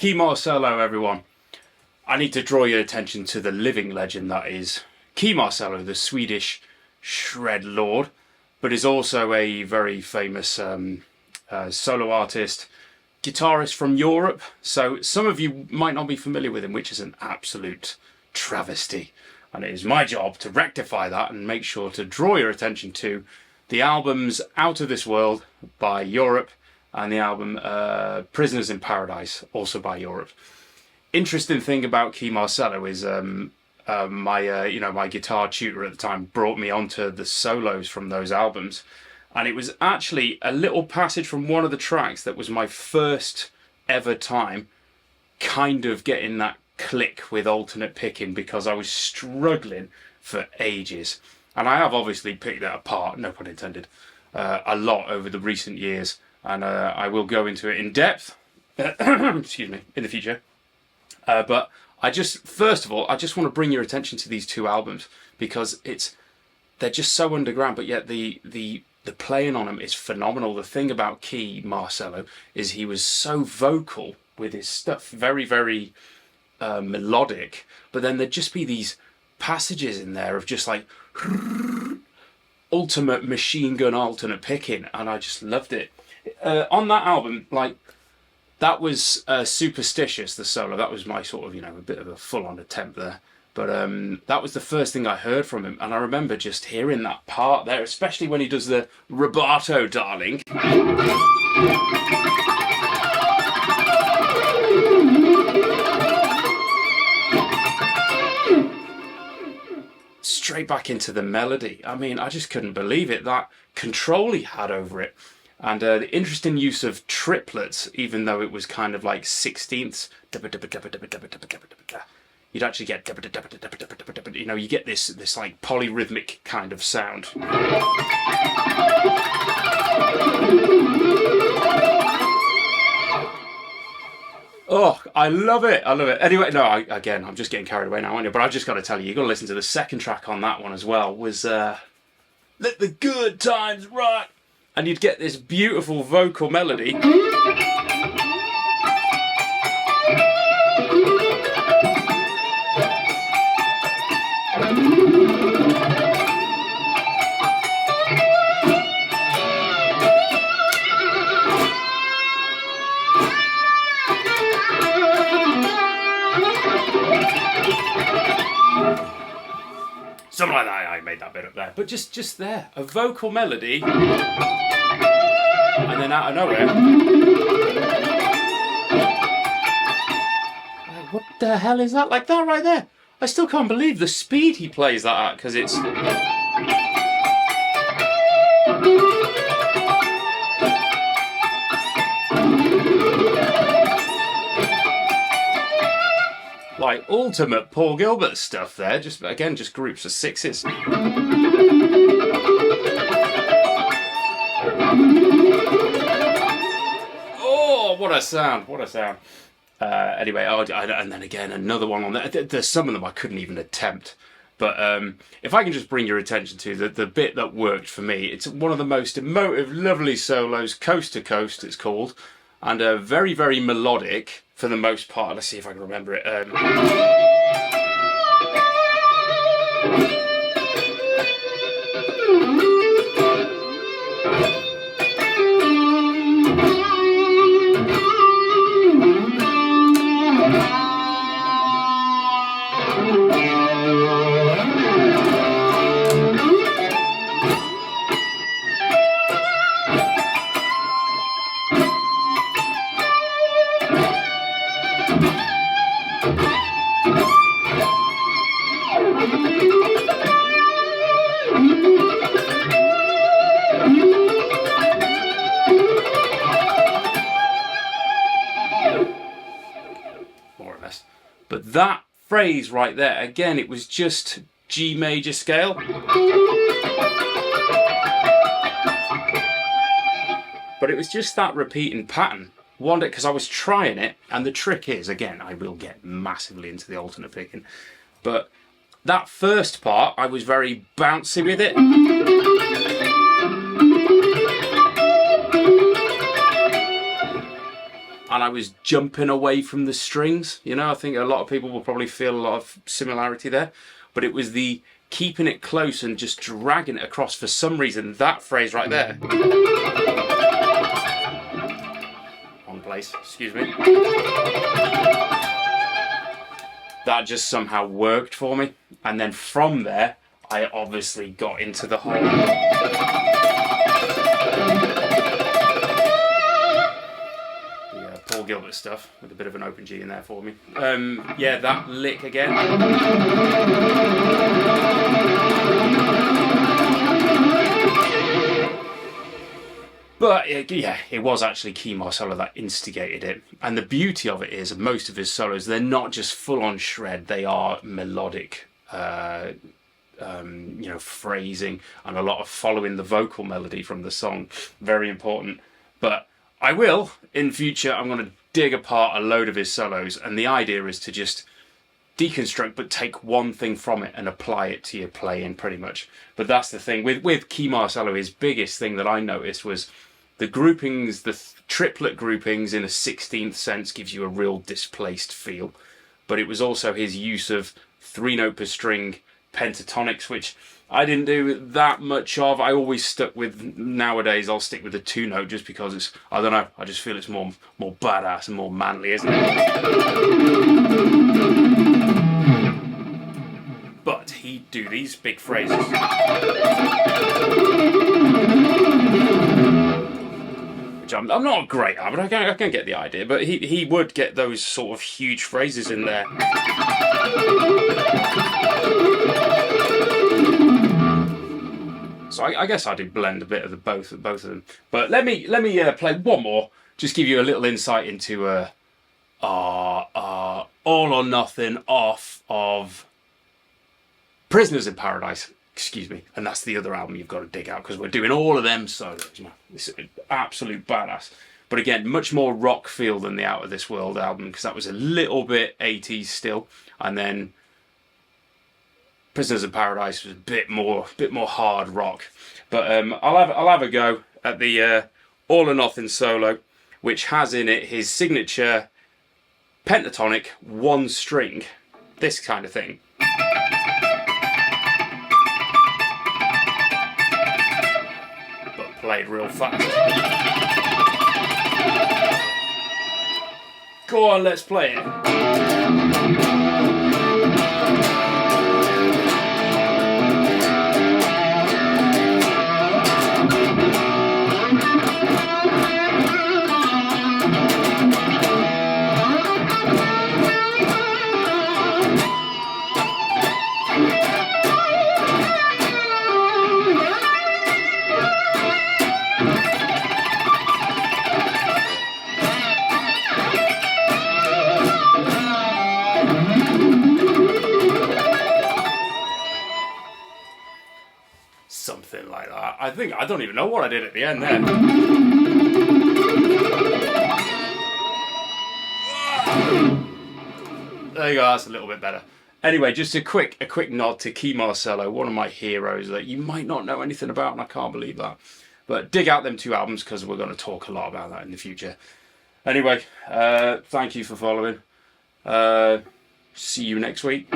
Kee Marcello, everyone. I need to draw your attention to the living legend that is Kee Marcello, the Swedish shred lord, but is also a very famous solo artist, guitarist from Europe. So some of you might not be familiar with him, which is an absolute travesty. And it is my job to rectify that and make sure to draw your attention to the albums Out of This World by Europe and the album Prisoners in Paradise, also by Europe. Interesting thing about Kee Marcello is my guitar tutor at the time brought me onto the solos from those albums, and it was actually a little passage from one of the tracks that was my first ever time kind of getting that click with alternate picking, because I was struggling for ages, and I have obviously picked that apart, no pun intended, a lot over the recent years, and I will go into it in depth excuse me, in the future. But first of all, I just want to bring your attention to these two albums, because they're just so underground, but yet the playing on them is phenomenal. The thing about Kee Marcello is he was so vocal with his stuff, very, very melodic, but then there'd just be these passages in there of just like ultimate machine gun alternate picking, and I just loved it. On that album, like, that was Superstitious, the solo. That was my sort of, a bit of a full-on attempt there. But that was the first thing I heard from him. And I remember just hearing that part there, especially when he does the rubato, darling. Straight back into the melody. I mean, I just couldn't believe it, that control he had over it. And the interesting use of triplets, even though it was kind of like sixteenths, you'd actually get, you get this like polyrhythmic kind of sound. Oh, I love it. I love it. Anyway, no, again, I'm just getting carried away now, aren't you? But I've just got to tell you, you've got to listen to the second track on that one as well, was Let the Good Times Rock. And you'd get this beautiful vocal melody. Something like that. I made that bit up there. But just there, a vocal melody. And then out of nowhere, like, what the hell is that? Like that right there. I still can't believe the speed he plays that at, because it's like ultimate Paul Gilbert stuff there. Just groups of sixes. Oh, what a sound! What a sound! Anyway, and then again another one on there. There's some of them I couldn't even attempt. But if I can just bring your attention to the bit that worked for me, it's one of the most emotive, lovely solos, Coast to Coast it's called, and very, very melodic for the most part. Let's see if I can remember it. But that phrase right there, again, it was just G major scale. But it was just that repeating pattern. One day, because I was trying it, and the trick is, again, I will get massively into the alternate picking, but that first part, I was very bouncy with it. and I was jumping away from the strings. You know, I think a lot of people will probably feel a lot of similarity there, but it was the keeping it close and just dragging it across. For some reason, that phrase right there, wrong place, excuse me, that just somehow worked for me. And then from there, I obviously got into the whole Paul Gilbert stuff with a bit of an open G in there for me. Yeah, that lick again. But yeah, it was actually Kee Marcello that instigated it. And the beauty of it is, most of his solos, they're not just full-on shred, they are melodic, you know, phrasing, and a lot of following the vocal melody from the song. Very important. But I will, in future, I'm going to dig apart a load of his solos, and the idea is to just deconstruct, but take one thing from it and apply it to your playing, pretty much. But that's the thing. With Kee Marcello, his biggest thing that I noticed was the groupings, the triplet groupings in a 16th sense gives you a real displaced feel. But it was also his use of 3-note per string pentatonics, which I didn't do that much of. I always stuck with, nowadays I'll stick with the 2-note just because it's, I don't know, I just feel it's more badass and more manly, isn't it? But he'd do these big phrases, which I'm not great at, but I can get the idea. But he would get those sort of huge phrases in there. So I guess I do blend a bit of the both of them. But let me play one more, just give you a little insight into All or Nothing off of Prisoners in Paradise, excuse me. And that's the other album you've got to dig out, because we're doing all of them solos. You know, it's an absolute badass. But again, much more rock feel than the Out of This World album, because that was a little bit 80s still, and then Prisoners in Paradise was a bit more hard rock. But I'll have a go at the All or Nothing solo, which has in it his signature pentatonic 1-string, this kind of thing. But played real fast. Go on, let's play it. Something like that. I don't even know what I did at the end there. There you go, that's a little bit better. Anyway, just a quick nod to Kee Marcello, one of my heroes that you might not know anything about, and I can't believe that. But dig out them 2 albums, because we're going to talk a lot about that in the future. Anyway, thank you for following. See you next week.